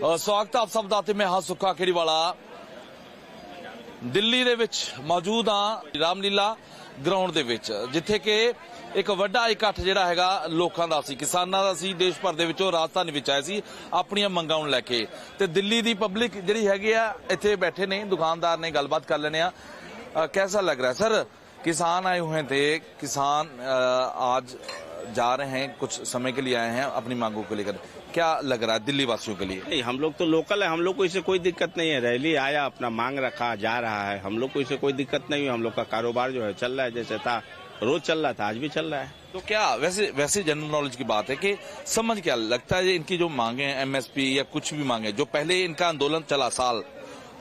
स्वागत है आप सब ਦਾ ਤੇ ਮੈਂ ਹਾਂ ਸੁੱਖਾ ਖੇੜੀਵਾਲਾ ਦਿੱਲੀ ਦੇ ਵਿੱਚ ਮੌਜੂਦ ਹਾਂ ਰਾਮਲੀਲਾ ਗਰਾਊਂਡ ਦੇ ਵਿੱਚ ਜਿੱਥੇ ਕਿ ਇੱਕ ਵੱਡਾ ਇਕੱਠ ਜਿਹੜਾ ਹੈਗਾ ਲੋਕਾਂ ਦਾ ਸੀ ਕਿਸਾਨਾਂ ਦਾ ਸੀ ਦੇਸ਼ ਭਰ ਦੇ ਵਿੱਚੋਂ ਰਾਜਧਾਨੀ ਵਿੱਚ ਆਏ ਸੀ ਆਪਣੀਆਂ ਮੰਗਾਂ ਨੂੰ ਲੈ ਕੇ ਤੇ ਦਿੱਲੀ ਦੀ ਪਬਲਿਕ ਜਿਹੜੀ ਹੈਗੀ ਆ ਇੱਥੇ ਬੈਠੇ ਨੇ ਦੁਕਾनदार ਨੇ ਗੱਲਬਾत कर लेने आ कैसा लग रहा है सर किसान आए हुए थे किसान आज जा रहे हैं कुछ समय के लिए आए हैं अपनी मांगों को लेकर क्या लग रहा है दिल्ली वासियों के लिए? नहीं हम लोग तो लोकल है हम लोग को इससे कोई दिक्कत नहीं है रैली आया अपना मांग रखा जा रहा है हम लोग को इससे कोई दिक्कत नहीं है हम लोग का कारोबार जो है चल रहा है जैसे था रोज चल रहा था आज भी चल रहा है। तो क्या वैसे जनरल नॉलेज की बात है कि समझ क्या लगता है इनकी जो मांगे हैं MSP या कुछ भी मांगे जो पहले इनका आंदोलन चला साल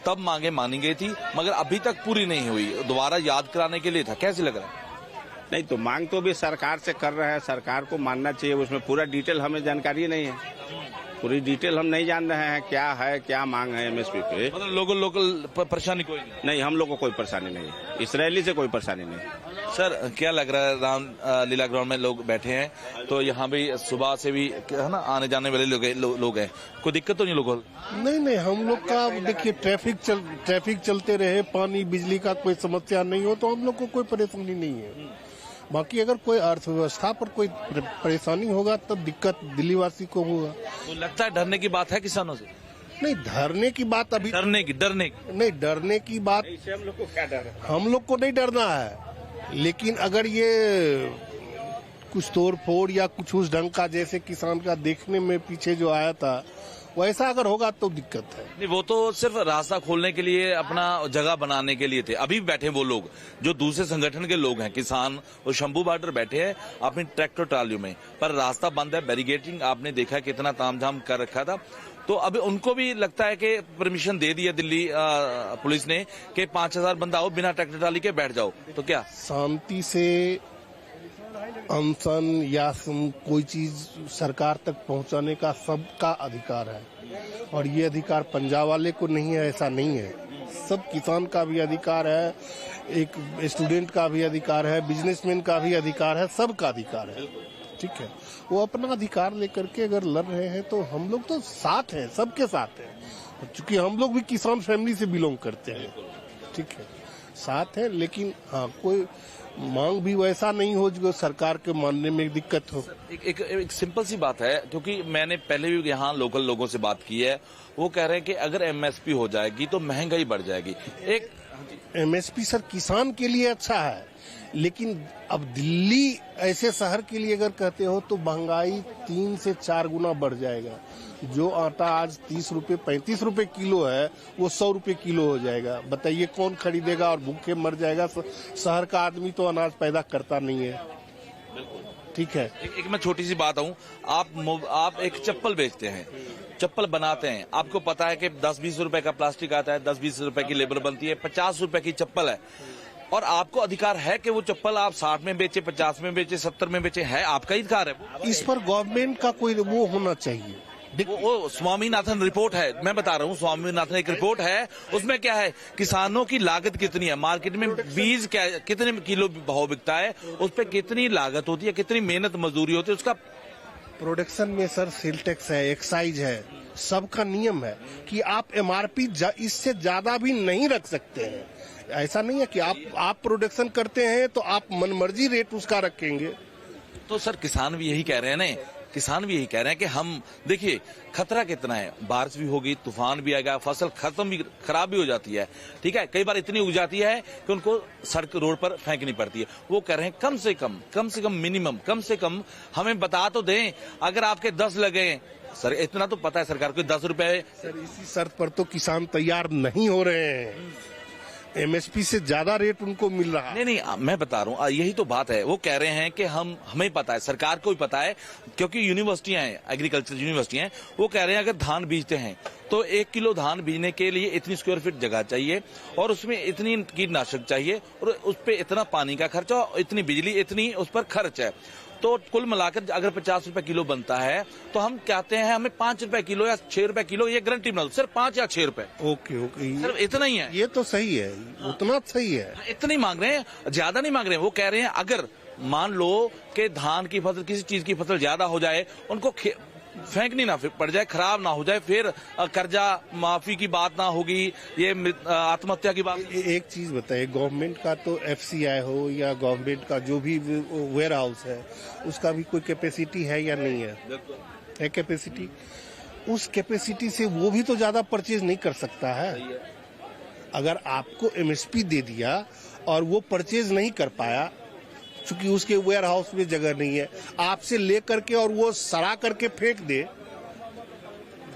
तब मांगे मानी गई थी मगर अभी तक पूरी नहीं हुई दोबारा याद कराने के लिए था कैसे लग रहा है? नहीं तो मांग तो भी सरकार से कर रहे हैं सरकार को मानना चाहिए उसमें पूरा डिटेल हमें जानकारी नहीं है पूरी डिटेल हम नहीं जान रहे हैं क्या मांग है MSP पे मतलब लोकल परेशानी कोई नहीं हम लोग को कोई परेशानी नहीं है इस रैली से कोई परेशानी नहीं। सर क्या लग रहा है रामलीला ग्राउंड में लोग बैठे हैं तो यहाँ भी सुबह से भी है ना आने जाने वाले लोग हैं कोई दिक्कत तो नहीं लोगों? नहीं हम लोग का देखिए ट्रैफिक चलते रहे पानी बिजली का कोई समस्या नहीं हो तो हम लोग को कोई परेशानी नहीं है बाकी अगर कोई अर्थव्यवस्था पर कोई परेशानी होगा तब दिक्कत दिल्ली वासी को होगा। तो लगता है डरने की बात है किसानों से? नहीं धरने की बात अभी डरने की नहीं डरने की बात हम लोग को क्या डर है हम लोग को नहीं डरना है लेकिन अगर ये कुछ तोड़ फोड़ या कुछ उस ढंग का जैसे किसान का देखने में पीछे जो आया था वैसा अगर होगा तो दिक्कत है। नहीं वो तो सिर्फ रास्ता खोलने के लिए अपना जगह बनाने के लिए थे अभी बैठे वो लोग जो दूसरे संगठन के लोग हैं किसान और शंभू बॉर्डर बैठे हैं अपनी ट्रैक्टर ट्रालियों में पर रास्ता बंद है बैरिकेडिंग आपने देखा कितना तामझाम कर रखा था तो अभी उनको भी लगता है कि परमिशन दे दिया दिल्ली पुलिस ने कि 5000 बंदा आओ बिना ट्रैक्टर ट्राली के बैठ जाओ तो क्या शांति से अनशन या कोई चीज सरकार तक पहुंचाने का सबका अधिकार है और ये अधिकार पंजाब वाले को नहीं है ऐसा नहीं है सब किसान का भी अधिकार है एक स्टूडेंट का भी अधिकार है बिजनेसमैन का भी अधिकार है सबका अधिकार है ठीक है वो अपना अधिकार लेकर के अगर लड़ रहे हैं तो हम लोग तो साथ हैं सबके साथ हैं क्योंकि हम लोग भी किसान फैमिली से बिलोंग करते हैं ठीक है साथ है लेकिन हाँ कोई मांग भी वैसा नहीं हो जो सरकार के मानने में दिक्कत हो। एक सिंपल सी बात है क्योंकि मैंने पहले भी यहाँ लोकल लोगों से बात की है वो कह रहे हैं कि अगर MSP हो जाएगी तो महंगाई बढ़ जाएगी। एक MSP सर किसान के लिए अच्छा है लेकिन अब दिल्ली ऐसे शहर के लिए अगर कहते हो तो महंगाई 3 से 4 गुना बढ़ जाएगा जो आटा आज 30 रुपए 35 रुपए किलो है वो 100 रुपए किलो हो जाएगा बताइए कौन खरीदेगा और भूखे मर जाएगा शहर का आदमी तो अनाज पैदा करता नहीं है ठीक है। एक मैं छोटी सी बात हूँ आप एक चप्पल बेचते हैं चप्पल बनाते हैं आपको पता है कि 10-20 रुपए का प्लास्टिक आता है 10-20 रुपए की लेबर बनती है 50 रुपए की चप्पल है और आपको अधिकार है कि वो चप्पल आप 60 में बेचे 50 में बेचे 70 में बेचे है आपका ही अधिकार है इस पर गवर्नमेंट का कोई वो होना चाहिए। वो स्वामीनाथन रिपोर्ट है मैं बता रहा हूँ स्वामीनाथन एक रिपोर्ट है उसमें क्या है किसानों की लागत कितनी है मार्केट में बीज क्या कितने किलो भाव बिकता है उस पर कितनी लागत होती है कितनी मेहनत मजदूरी होती है उसका प्रोडक्शन में सर सेल टैक्स है एक्साइज है सबका नियम है कि आप MRP इससे ज्यादा भी नहीं रख सकते हैं ऐसा नहीं है कि आप प्रोडक्शन करते हैं तो आप मनमर्जी रेट उसका रखेंगे तो सर किसान भी यही कह रहे हैं ना किसान भी यही कह रहे हैं कि हम देखिए खतरा कितना है बारिश भी होगी तूफान भी आएगा फसल खत्म भी खराब भी हो जाती है ठीक है कई बार इतनी उग जाती है कि उनको सड़क रोड पर फेंकनी पड़ती है वो कह रहे हैं कम से कम मिनिमम कम से कम हमें बता तो दें अगर आपके 10 लगे सर इतना तो पता है सरकार को 10 रुपए सर इसी शर्त पर तो किसान तैयार नहीं हो रहे हैं MSP से ज्यादा रेट उनको मिल रहा है। नहीं मैं बता रहा हूँ यही तो बात है वो कह रहे हैं कि हमें पता है सरकार को भी पता है क्योंकि यूनिवर्सिटियां हैं एग्रीकल्चर यूनिवर्सिटियां हैं वो कह रहे हैं अगर धान बीजते हैं तो 1 किलो धान बीजने के लिए इतनी स्क्वायर फीट जगह चाहिए और उसमें इतनी कीटनाशक चाहिए और उस पर इतना पानी का खर्चा इतनी बिजली इतनी उस पर खर्च है तो कुल मिलाकर अगर 50 रुपए किलो बनता है तो हम कहते हैं हमें 5 रुपए किलो या 6 रुपए किलो ये गारंटी मिल सिर्फ 5 या 6 रुपए ओके सिर्फ इतना ही है ये तो सही है उतना सही है इतना ही मांग रहे हैं ज्यादा नहीं मांग रहे हैं वो कह रहे हैं अगर मान लो कि धान की फसल किसी चीज की फसल ज्यादा हो जाए उनको फेंकनी ना फिर पड़ जाए, खराब ना हो जाए, फिर कर्जा माफी की बात ना होगी, ये आत्महत्या की बात। एक चीज बताइए, गवर्नमेंट का तो FCI हो या गवर्नमेंट का जो भी वेयर हाउस है, उसका भी कोई कैपेसिटी है या नहीं है कैपेसिटी? उस कैपेसिटी से वो भी तो ज्यादा परचेज नहीं कर सकता है। अगर आपको MSP दे दिया और वो परचेज नहीं कर पाया क्योंकि उसके वेयर हाउस में जगह नहीं है, आपसे लेकर के और वो सड़ा करके फेंक दे,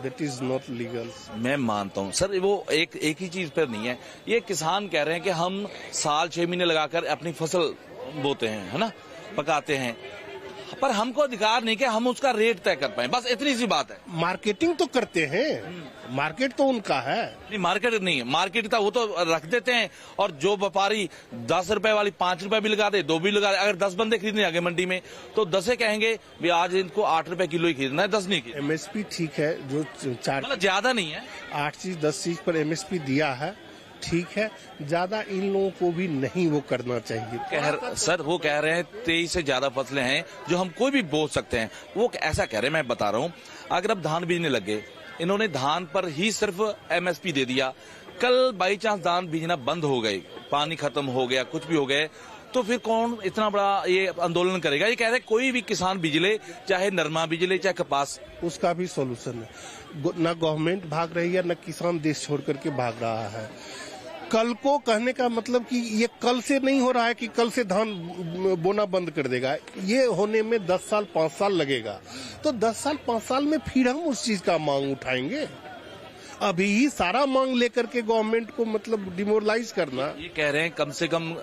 दैट इज नॉट लीगल। मैं मानता हूं सर, वो एक ही चीज पर नहीं है। ये किसान कह रहे हैं कि हम साल 6 महीने लगाकर अपनी फसल बोते हैं, है ना, पकाते हैं, पर हमको अधिकार नहीं कि हम उसका रेट तय कर पाए, बस इतनी सी बात है। मार्केटिंग तो करते हैं, मार्केट तो उनका है। नहीं, मार्केट नहीं है, मार्केट था वो तो रख देते हैं, और जो व्यापारी 10 रुपए वाली 5 रुपए भी लगा दे, 2 भी लगा दे, अगर 10 बंदे खरीदने आगे मंडी में तो 10 कहेंगे भी आज इनको 8 रुपए किलो ही खरीदना है, 10 नहीं खरीदना। MSP ठीक है, जो 4 मतलब ज्यादा नहीं है, 8 चीज 10 चीज पर MSP दिया है, ठीक है, ज्यादा इन लोगों को भी नहीं वो करना चाहिए। सर वो कह रहे हैं 23 से ज्यादा फसलें हैं जो हम कोई भी बो सकते हैं, वो ऐसा कह रहे हैं। मैं बता रहा हूँ, अगर अब धान बीजने लगे, इन्होंने धान पर ही सिर्फ MSP दे दिया, कल बाई चांस धान बीजना बंद हो गए, पानी खत्म हो गया, कुछ भी हो गए, तो फिर कौन इतना बड़ा ये आंदोलन करेगा? ये कह रहे हैं कोई भी किसान बिजले, चाहे नरमा बिजले, चाहे कपास। उसका भी सॉल्यूशन है, न गवर्नमेंट भाग रही है, न किसान देश छोड़ करके भाग रहा है। कल को कहने का मतलब कि ये कल से नहीं हो रहा है कि कल से धान बोना बंद कर देगा, ये होने में 10 साल 5 साल लगेगा। तो 10 साल 5 साल में फिर हम उस चीज का मांग उठाएंगे। अभी ही सारा मांग लेकर के गवर्नमेंट को मतलब डिमोरलाइज करना। ये कह रहे हैं कम से कम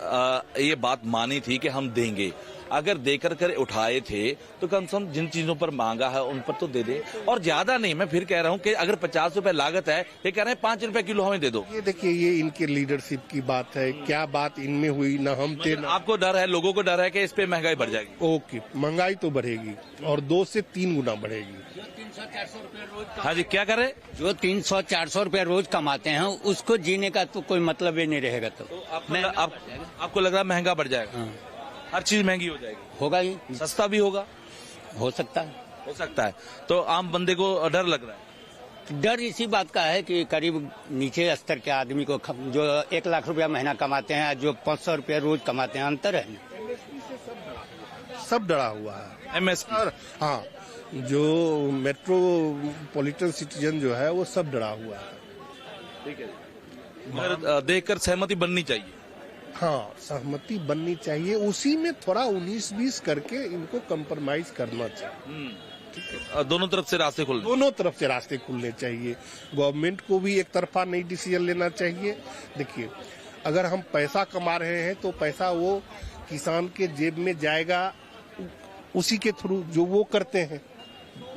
ये बात मानी थी कि हम देंगे, अगर देकर कर उठाए थे तो कम से कम जिन चीजों पर मांगा है उन पर तो दे दे, और ज्यादा नहीं। मैं फिर कह रहा हूँ कि अगर 50 रुपए लागत है, ये कह रहे हैं 5 रुपए किलो हमें दे दो। ये देखिए, ये इनके लीडरशिप की बात है, क्या बात इनमें हुई, ना हम थे ना। आपको डर है, लोगों को डर है कि इस पे महंगाई बढ़ जाएगी। ओके, महंगाई तो बढ़ेगी और 2 से 3 गुना बढ़ेगी। 300-400 रुपए रोज, हाँ जी, क्या करे? जो 300-400 रुपए रोज कमाते हैं उसको जीने का तो कोई मतलब ही नहीं रहेगा। तो आपको लग रहा है महंगा बढ़ जाएगा? हाँ। हर चीज महंगी हो जाएगी, होगा ही, सस्ता भी होगा, हो सकता है। हो सकता है। तो आम बंदे को डर लग रहा है। डर इसी बात का है कि करीब नीचे स्तर के आदमी को जो 1 लाख रुपया महीना कमाते हैं, जो 500 रुपया रोज कमाते हैं, अंतर है। सब डरा हुआ है MSP। हाँ, जो मेट्रोपॉलिटन सिटीजन जो है वो सब डरा हुआ है। ठीक है, मगर देखकर सहमति बननी चाहिए। हाँ, सहमति बननी चाहिए, उसी में थोड़ा 19-20 करके इनको कंप्रोमाइज करना चाहिए। दोनों तरफ से रास्ते खुल, दोनों तरफ से रास्ते खुलने चाहिए। गवर्नमेंट को भी एक तरफा नहीं डिसीजन लेना चाहिए। देखिए, अगर हम पैसा कमा रहे हैं तो पैसा वो किसान के जेब में जाएगा, उसी के थ्रू जो वो करते हैं,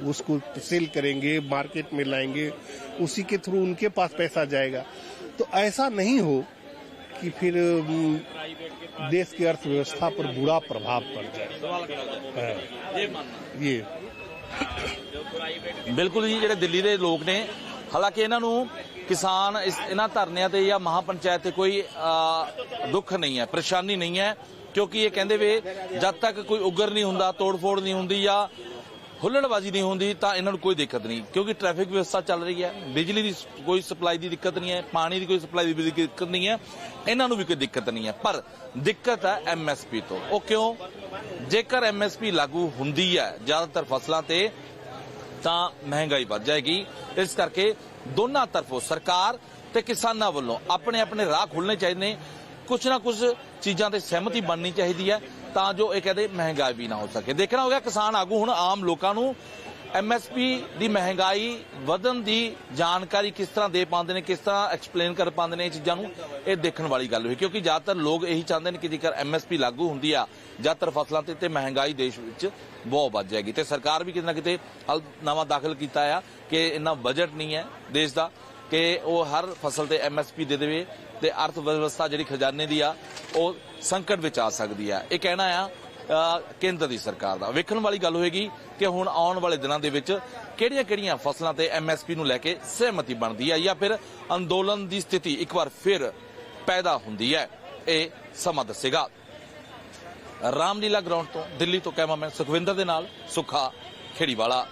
उसको सेल करेंगे, मार्केट में लाएंगे, उसी के थ्रू उनके पास पैसा जाएगा। तो ऐसा नहीं हो कि फिर देश की अर्थव्यवस्था पर बुरा प्रभाव पड़ जाए। ये ਬਿਲਕੁਲ ਜੀ, ਜਿਹੜੇ ਦਿੱਲੀ ਦੇ ਲੋਕ ਨੇ, ਹਾਲਾਂਕਿ ਇਹਨਾਂ ਨੂੰ ਕਿਸਾਨ ਇਹਨਾਂ ਧਰਨਿਆਂ ਤੇ ਜਾਂ ਮਹਾਪੰਚਾਇਤ ਤੇ ਕੋਈ ਦੁੱਖ ਨਹੀਂ ਹੈ, ਪਰੇਸ਼ਾਨੀ ਨਹੀਂ ਹੈ, ਕਿਉਂਕਿ ਇਹ ਕਹਿੰਦੇ ਵੇ ਜਦ ਤੱਕ ਕੋਈ ਉਗਰ ਨਹੀਂ ਹੁੰਦਾ, ਤੋੜਫੋੜ ਨਹੀਂ ਹੁੰਦੀ ਜਾਂ ਹੁੱਲੜਬਾਜ਼ੀ ਨਹੀਂ ਹੁੰਦੀ ਤਾਂ ਇਹਨਾਂ ਨੂੰ ਕੋਈ ਦਿੱਕਤ ਨਹੀਂ, ਕਿਉਂਕਿ ਟ੍ਰੈਫਿਕ ਵਿਵਸਥਾ ਚੱਲ ਰਹੀ ਹੈ, ਬਿਜਲੀ ਦੀ ਕੋਈ ਸਪਲਾਈ ਦੀ ਦਿੱਕਤ ਨਹੀਂ ਹੈ, ਪਾਣੀ ਦੀ ਕੋਈ ਸਪਲਾਈ ਦੀ ਦਿੱਕਤ ਨਹੀਂ ਹੈ, ਇਹਨਾਂ ਨੂੰ ਵੀ ਕੋਈ ਦਿੱਕਤ ਨਹੀਂ ਹੈ। ਪਰ ਦਿੱਕਤ ਹੈ MSP ਤੋਂ। ਉਹ ਕਿਉਂ? ਜੇਕਰ MSP ਲਾਗੂ ਹੁੰਦੀ ਹੈ ਜ਼ਿਆਦਾਤਰ ਫਸਲਾਂ ਤੇ ਤਾਂ ਮਹਿੰਗਾਈ ਵੱਧ ਜਾਏਗੀ। ਇਸ ਕਰਕੇ ਦੋਨਾਂ ਤਰਫੋਂ ਸਰਕਾਰ ਤੇ ਕਿਸਾਨਾਂ ਵੱਲੋਂ ਆਪਣੇ ਆਪਣੇ ਰਾਹ ਖੁੱਲ੍ਹਣੇ ਚਾਹੀਦੇ ਨੇ, ਕੁਛ ਨਾ ਕੁਛ ਚੀਜ਼ਾਂ ਤੇ ਸਹਿਮਤੀ ਬਣਨੀ ਚਾਹੀਦੀ ਹੈ ਤਾਂ ਜੋ ਇਹ ਕਹਦੇ ਮਹਿੰਗਾਈ ਵੀ ਨਾ ਹੋ ਸਕੇ। ਦੇਖਣਾ ਹੋਗਾ ਕਿਸਾਨ ਆਗੂ ਹੁਣ ਆਮ ਲੋਕਾਂ ਨੂੰ MSP ਦੀ ਮਹਿੰਗਾਈ ਵਧਣ ਦੀ ਜਾਣਕਾਰੀ ਕਿਸ ਤਰ੍ਹਾਂ ਦੇ ਪਾਉਂਦੇ ਨੇ, ਕਿਸ ਤਰ੍ਹਾਂ ਐਕਸਪਲੇਨ ਕਰ ਪਾਉਂਦੇ ਨੇ ਇਹ ਚੀਜ਼ਾਂ ਨੂੰ, ਇਹ ਦੇਖਣ ਵਾਲੀ ਗੱਲ ਹੋਈ। ਕਿਉਂਕਿ ਜ਼ਿਆਦਾਤਰ ਲੋਕ ਇਹੀ ਚਾਹੁੰਦੇ ਨੇ ਕਿ ਜੇਕਰ MSP ਲਾਗੂ ਹੁੰਦੀ ਆ ਜ਼ਿਆਦਾਤਰ ਫਸਲਾਂ ਤੇ ਮਹਿੰਗਾਈ ਦੇਸ਼ ਵਿੱਚ ਬਹੁਤ ਵੱਧ ਜਾਏਗੀ। ਤੇ ਸਰਕਾਰ ਵੀ ਕਿਤੇ ਨਾ ਕਿਤੇ ਨਵਾਂ ਦਾਖਲ ਕੀਤਾ ਆ ਕਿ ਇੰਨਾ ਬਜਟ ਨਹੀਂ ਹੈ ਦੇਸ਼ ਦਾ ਕਿ ਉਹ ਹਰ ਫਸਲ ਤੇ MSP ਦੇ ਦੇਵੇ ਤੇ ਅਰਥ ਵਿਵਸਥਾ ਜਿਹੜੀ ਖਜ਼ਾਨੇ ਦੀ ਆ ਉਹ ਸੰਕਟ ਵਿੱਚ ਆ ਸਕਦੀ ਆ। ਇਹ ਕਹਿਣਾ ਆ ਕੇਂਦਰ ਦੀ ਸਰਕਾਰ ਦਾ। ਵੇਖਣ ਵਾਲੀ ਗੱਲ ਹੋਏਗੀ ਕਿ ਹੁਣ ਆਉਣ ਵਾਲੇ ਦਿਨਾਂ ਦੇ ਵਿੱਚ ਕਿਹੜੀਆਂ ਫਸਲਾਂ ਤੇ MSP ਨੂੰ ਲੈ ਕੇ ਸਹਿਮਤੀ ਬਣਦੀ ਹੈ ਜਾਂ ਫਿਰ ਅੰਦੋਲਨ ਦੀ ਸਥਿਤੀ ਇੱਕ ਵਾਰ ਫਿਰ ਪੈਦਾ ਹੁੰਦੀ ਹੈ, ਇਹ ਸਮਾਂ ਦੱਸੇਗਾ। ਰਾਮਲੀਲਾ ਗਰਾਊਂਡ ਤੋਂ ਦਿੱਲੀ ਤੋਂ ਕੈਮਰਾਮੈਨ ਸੁਖਵਿੰਦਰ ਦੇ ਨਾਲ ਸੁੱਖਾ ਖੇੜੀਵਾਲਾ।